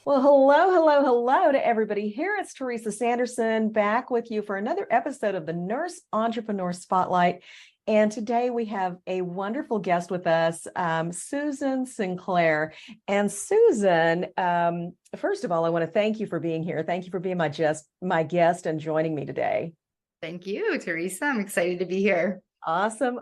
Well, hello to everybody here. It's Teresa Sanderson back with you for another episode of the Nurse Entrepreneur Spotlight. And today we have a wonderful guest with us, Susan Sinclair. And Susan, first of all, I want to thank you for being here. Thank you for being my guest and joining me today. Thank you, Teresa. I'm excited to be here. Awesome.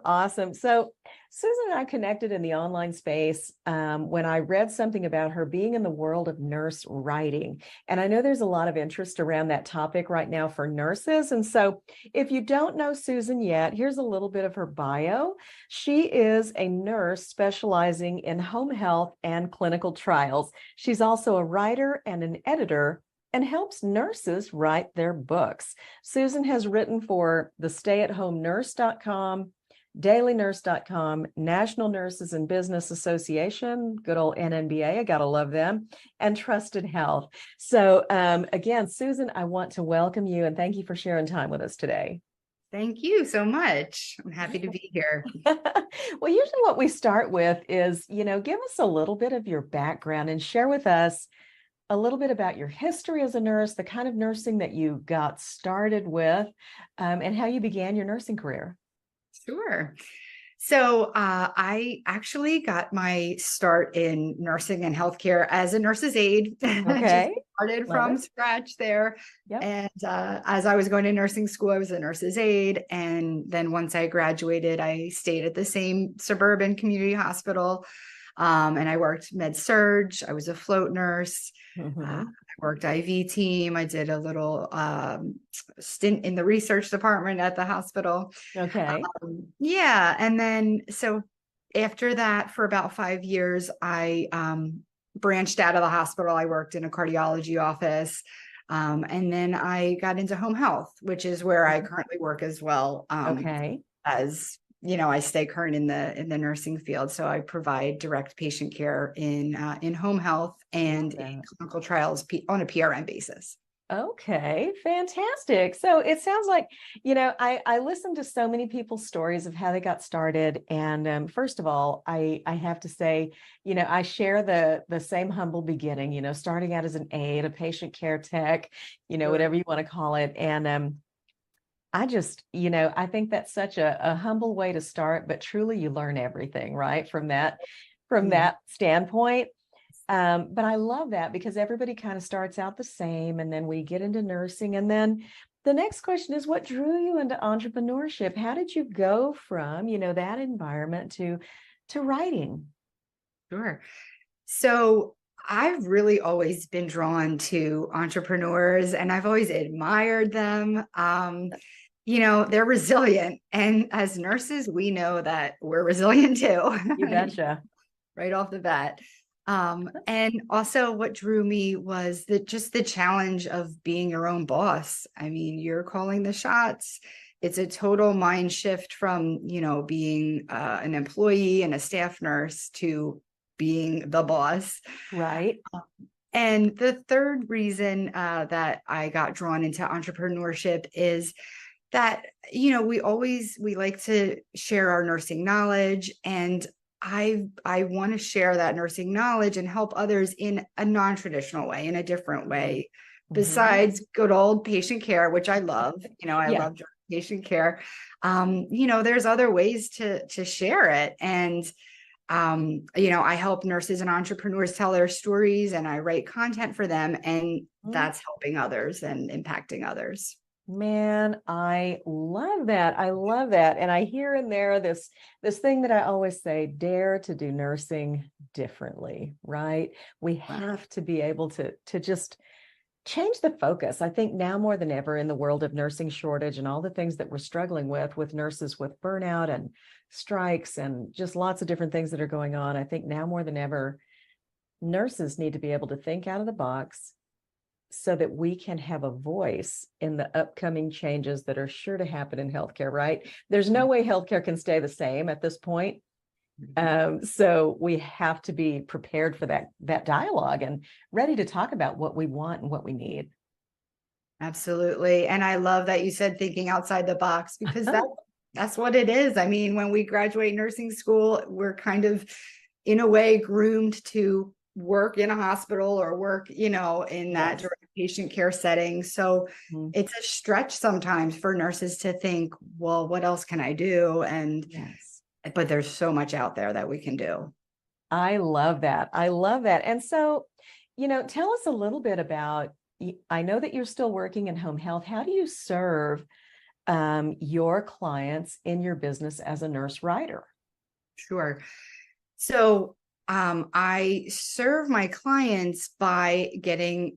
So Susan and I connected in the online space when I read something about her being in the world of nurse writing. And I know there's a lot of interest around that topic right now for nurses. And so if you don't know Susan yet, here's a little bit of her bio. She is a nurse specializing in home health and clinical trials. She's also a writer and an editor and helps nurses write their books. Susan has written for the stayathome-nurse.com, dailynurse.com, National Nurses in Business Association, good old NNBA, I gotta love them, and Trusted Health. So again, Susan, I want to welcome you and thank you for sharing time with us today. Thank you so much. I'm happy to be here. Well, usually what we start with is, give us a little bit of your background and share with us a little bit about your history as a nurse, the kind of nursing that you got started with, and how you began your nursing career. Sure. So I actually got my start in nursing and healthcare as a nurse's aide. Okay. Just started from scratch there. Yep. And as I was going to nursing school, I was a nurse's aide. And then once I graduated, I stayed at the same suburban community hospital. And I worked med surg. I was a float nurse. I worked IV team. I did a little stint in the research department at the hospital. Okay. Yeah. And then, so after that, for about 5 years, I branched out of the hospital. I worked in a cardiology office. And then I got into home health, which is where I currently work as well. Okay. As I stay current in the nursing field, so I provide direct patient care in home health and in clinical trials on a PRN basis. Okay, fantastic. So it sounds like, I listened to so many people's stories of how they got started. And first of all, I have to say, I share the same humble beginning, starting out as an aide, a patient care tech, whatever you want to call it. And I just, I think that's such a humble way to start, but truly you learn everything, right? From that standpoint. But I love that because everybody kind of starts out the same and then we get into nursing. And then the next question is, what drew you into entrepreneurship? How did you go from, that environment to writing? Sure. So I've really always been drawn to entrepreneurs and I've always admired them. They're resilient. And as nurses, we know that we're resilient too. You betcha. Right off the bat. And also what drew me was the challenge of being your own boss. I mean, you're calling the shots. It's a total mind shift from, being an employee and a staff nurse to being the boss. Right. And the third reason that I got drawn into entrepreneurship is that, we like to share our nursing knowledge, and I want to share that nursing knowledge and help others in a non-traditional way, in a different way, besides good old patient care, which I love. I love patient care. There's other ways to share it. And I help nurses and entrepreneurs tell their stories and I write content for them, and that's helping others and impacting others. Man, I love that. And I hear in there this thing that I always say, dare to do nursing differently, right? We have to be able to just change the focus. I think now more than ever in the world of nursing shortage and all the things that we're struggling with nurses with burnout and strikes and just lots of different things that are going on. I think now more than ever, nurses need to be able to think out of the box so that we can have a voice in the upcoming changes that are sure to happen in healthcare, right? There's no way healthcare can stay the same at this point. So we have to be prepared for that dialogue and ready to talk about what we want and what we need. Absolutely. And I love that you said thinking outside the box, because that's what it is. I mean, when we graduate nursing school, we're kind of in a way groomed to work in a hospital or work, in that Yes. direct patient care setting. So Mhm. it's a stretch sometimes for nurses to think, well, what else can I do? Yes. But there's so much out there that we can do. I love that. I love that. And so, tell us a little bit about, I know that you're still working in home health. How do you serve your clients in your business as a nurse writer? Sure. So I serve my clients by getting,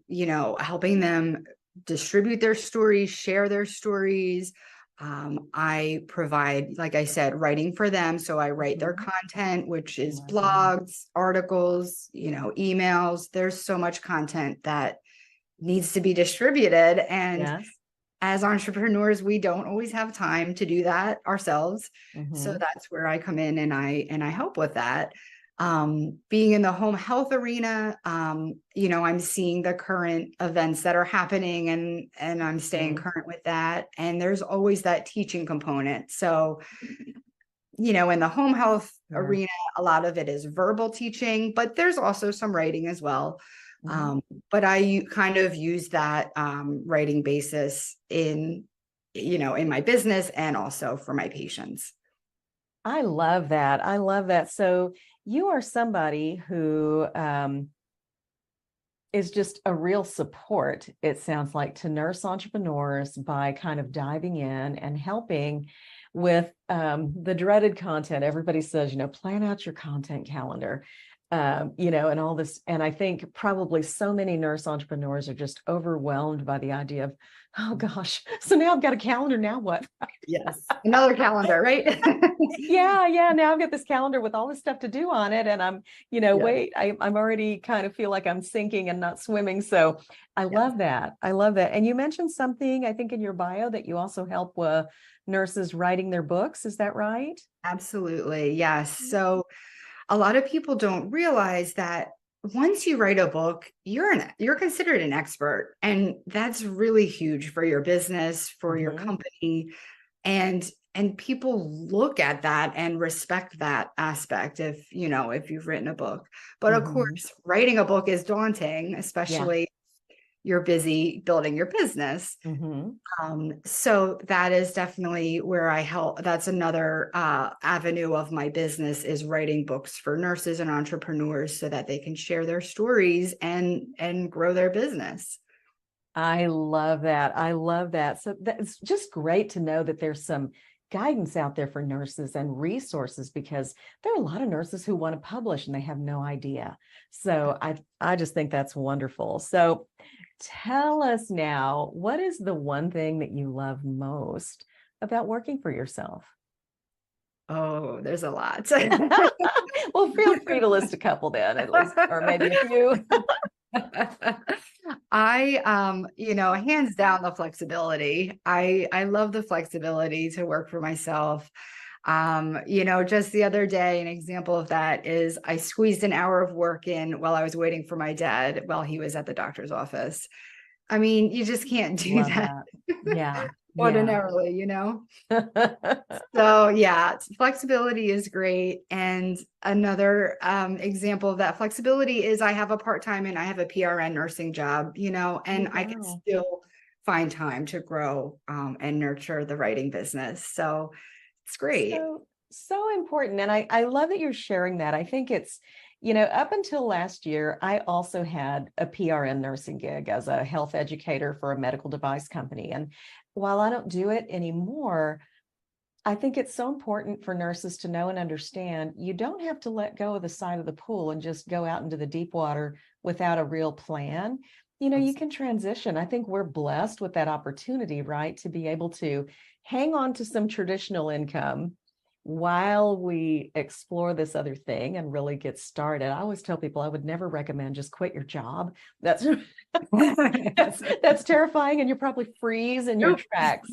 helping them distribute their stories, share their stories. I provide, like I said, writing for them. So I write their Mhm. content, which I is love that. blogs, articles, emails. There's so much content that needs to be distributed. And Yes. as entrepreneurs, we don't always have time to do that ourselves. So Hmm. that's where I come in and I help with that. Being in the home health arena, I'm seeing the current events that are happening and I'm staying Hmm. current with that. And there's always that teaching component. So, in the home health Sure. arena, a lot of it is verbal teaching, but there's also some writing as well. Mhm. Um, but I kind of use that writing basis in my business and also for my patients. I love that. I love that. So you are somebody who is just a real support, it sounds like, to nurse entrepreneurs by kind of diving in and helping with the dreaded content. Everybody says, plan out your content calendar, and all this. And I think probably so many nurse entrepreneurs are just overwhelmed by the idea of, oh gosh, so now I've got a calendar. Now what? Yes. Another calendar, right? Yeah. Now I've got this calendar with all this stuff to do on it. And I'm, Yes. wait, I'm already kind of feel like I'm sinking and not swimming. So I Yes. love that. I love that. And you mentioned something, I think, in your bio that you also help nurses writing their books. Is that right? Absolutely. Yes. So a lot of people don't realize that once you write a book, you're considered an expert, and that's really huge for your business, for your Mm-hmm. company, and people look at that and respect that aspect if you've written a book. But of Mm-hmm. course, writing a book is daunting, Yeah. especially you're busy building your business. Mm-hmm. So that is definitely where I help. That's another avenue of my business, is writing books for nurses and entrepreneurs so that they can share their stories and grow their business. I love that. I love that. So that's just great to know that there's some guidance out there for nurses and resources, because there are a lot of nurses who want to publish and they have no idea. So I just think that's wonderful. So tell us now, what is the one thing that you love most about working for yourself? Oh, there's a lot. Well, feel free to list a couple then, at least, or maybe a few. Hands down, the flexibility. I love the flexibility to work for myself. Just the other day, an example of that is I squeezed an hour of work in while I was waiting for my dad while he was at the doctor's office. I mean, you just can't do Love that that. Yeah. Yeah. ordinarily. So yeah, flexibility is great. And another example of that flexibility is I have a part-time and I have a PRN nursing job, Oh, and I can wow. still find time to grow and nurture the writing business. So it's great. So important. And I love that you're sharing that. I think it's, up until last year, I also had a PRN nursing gig as a health educator for a medical device company. And while I don't do it anymore, I think it's so important for nurses to know and understand you don't have to let go of the side of the pool and just go out into the deep water without a real plan. You can transition. I think we're blessed with that opportunity, right? To be able to hang on to some traditional income while we explore this other thing and really get started. I always tell people I would never recommend just quit your job. That's that's terrifying, and you probably freeze in your Nope. tracks.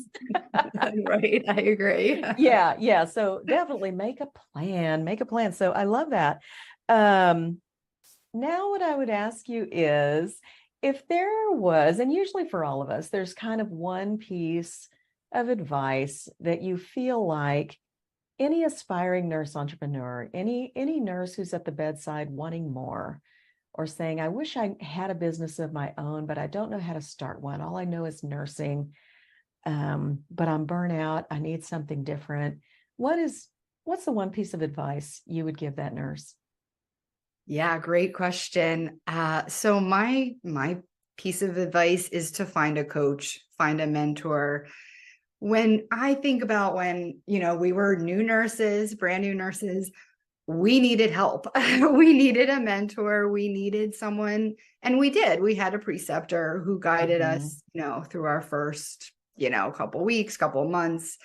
Right. I agree. Yeah. So definitely make a plan, make a plan. So I love that. Um, Now what I would ask you is, if there was, and usually for all of us, there's kind of one piece of advice that you feel like any aspiring nurse entrepreneur, any nurse who's at the bedside wanting more, or saying, I wish I had a business of my own, but I don't know how to start one. All I know is nursing, but I'm burnout. I need something different. What's the one piece of advice you would give that nurse? Yeah, great question. So my piece of advice is to find a coach, find a mentor. When I think about when, we were new nurses, brand new nurses, we needed help. We needed a mentor. We needed someone, and we did. We had a preceptor who guided Mhm. us, through our first, couple weeks, couple months.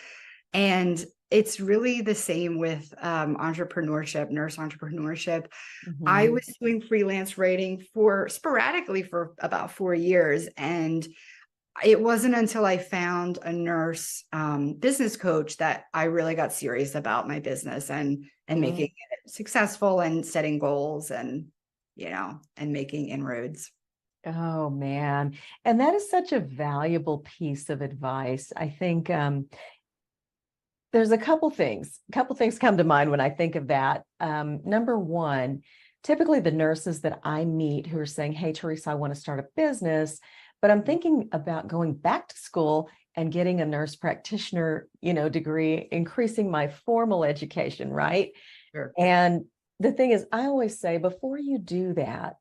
And it's really the same with entrepreneurship, nurse entrepreneurship. I Mhm. was doing freelance writing for sporadically for about 4 years. And it wasn't until I found a nurse business coach that I really got serious about my business and making Mhm. it successful and setting goals and making inroads. Oh man. And that is such a valuable piece of advice. I think there's a couple things come to mind when I think of that. Number one, typically the nurses that I meet who are saying, hey, Teresa, I want to start a business, but I'm thinking about going back to school and getting a nurse practitioner, degree, increasing my formal education, right? Sure. And the thing is, I always say before you do that,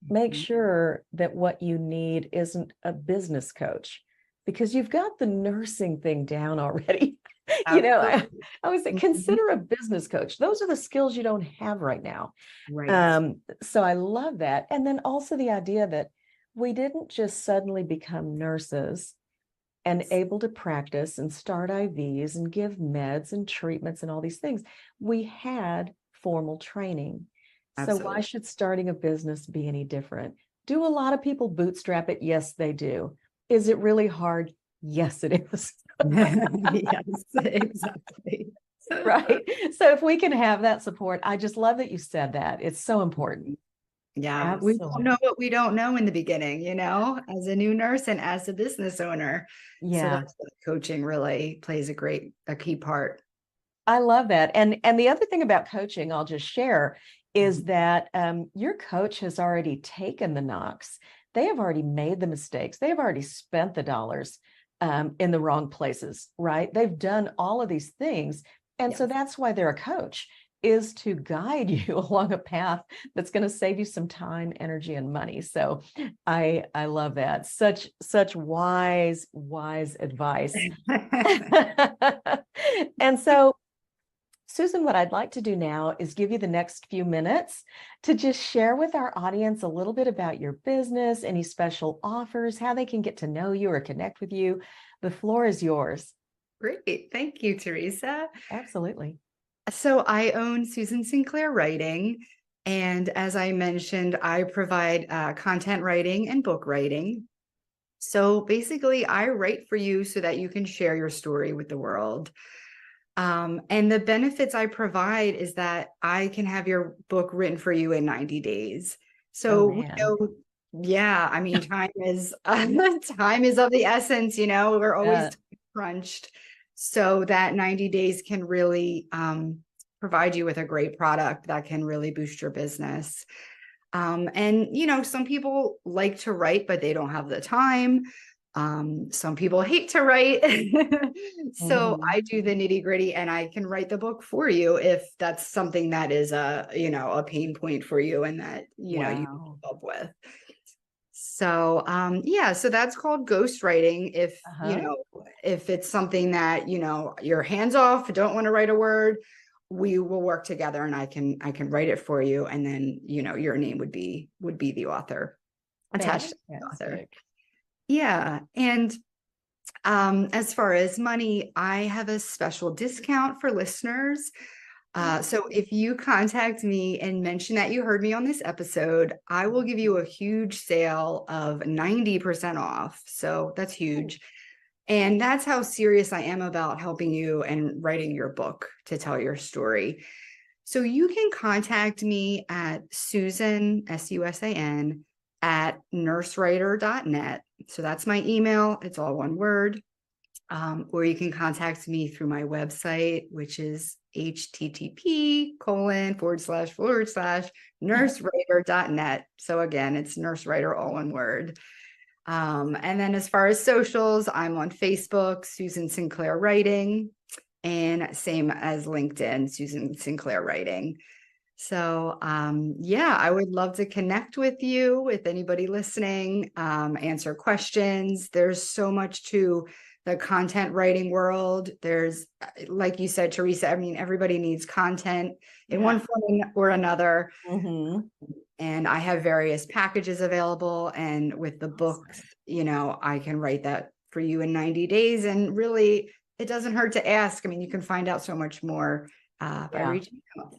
make Mhm. sure that what you need isn't a business coach because you've got the nursing thing down already. I Absolutely. always say Mhm. consider a business coach. Those are the skills you don't have right now. Right. So I love that. And then also the idea that we didn't just suddenly become nurses and able to practice and start IVs and give meds and treatments and all these things. We had formal training. So why Absolutely. should starting a business be any different? Do a lot of people bootstrap it? Yes, they do. Is it really hard? Yes, it is. Yes, exactly. Right. So if we can have that support, I just love that you said that. It's so important. Yeah, we don't Absolutely. know what we don't know in the beginning, as a new nurse and as a business owner. So Yeah. that's what coaching really plays a key part. I love that. And the other thing about coaching, I'll just share, is that your coach has already taken the knocks. They have already made the mistakes. They have already spent the dollars in the wrong places, right? They've done all of these things. And so Yes. that's why they're a coach, is to guide you along a path that's going to save you some time, energy, and money. So I love that. Such wise advice. And so Susan, what I'd like to do now is give you the next few minutes to just share with our audience a little bit about your business, any special offers, how they can get to know you or connect with you. The floor is yours. Great. Thank you, Teresa. Absolutely. So I own Susan Sinclair Writing. And as I mentioned, I provide content writing and book writing. So basically, I write for you so that you can share your story with the world. And the benefits I provide is that I can have your book written for you in 90 days. Oh, So we man. know, yeah, I mean, time is time is of the essence, we're always Uh, crunched. So that 90 days can really provide you with a great product that can really boost your business. And some people like to write, but they don't have the time. Some people hate to write. So mhm. I do the nitty gritty and I can write the book for you if that's something that is a pain point for you and that, you Wow. keep up with. So yeah, so that's called ghostwriting. Uh-huh. If it's something that, you're hands off, don't want to write a word, we will work together and I can write it for you. And then, your name would be the author, attached to the author. Fantastic. Yeah. And as far as money, I have a special discount for listeners. So if you contact me and mention that you heard me on this episode, I will give you a huge sale of 90% off. So that's huge. And that's how serious I am about helping you and writing your book to tell your story. So you can contact me at Susan, Susan, at nursewriter.net. So that's my email. It's all one word. Or you can contact me through my website, which is http://nursewriter.net. So again, it's nursewriter all one word. And then as far as socials, I'm on Facebook, Susan Sinclair Writing, and same as LinkedIn, Susan Sinclair Writing. So yeah, I would love to connect with you, with anybody listening, answer questions. There's so much to the content writing world. There's, like you said, Teresa, I mean, everybody needs content in one form or another. Mm-hmm. And I have various packages available. And with the books, you know, I can write that for you in 90 days. And really, it doesn't hurt to ask. I mean, you can find out so much more by reaching out.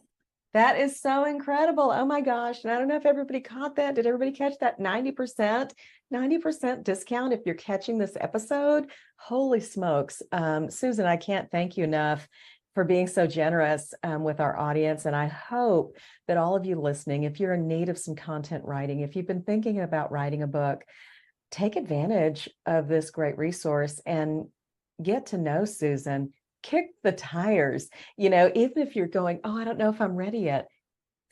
That is so incredible. Oh my gosh. And I don't know if everybody caught that. Did everybody catch that 90%? 90% discount if you're catching this episode? Holy smokes. Susan, I can't thank you enough for being so generous with our audience. And I hope that all of you listening, if you're in need of some content writing, if you've been thinking about writing a book, take advantage of this great resource and get to know Susan. Kick the tires, you know, even if you're going, oh, I don't know if I'm ready yet,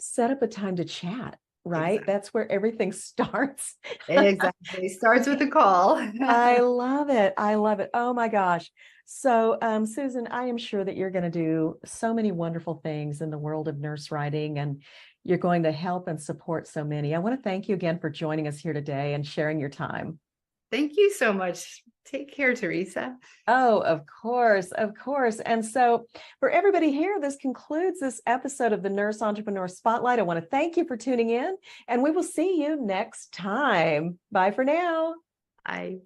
set up a time to chat, right? Exactly. That's where everything starts. Exactly. It starts with a call. I love it. I love it. Oh my gosh. So, Susan, I am sure that you're going to do so many wonderful things in the world of nurse writing, and you're going to help and support so many. I want to thank you again for joining us here today and sharing your time. Thank you so much. Take care, Teresa. Oh, of course, of course. And so for everybody here, this concludes this episode of the Nurse Entrepreneur Spotlight. I want to thank you for tuning in, and we will see you next time. Bye for now. Bye.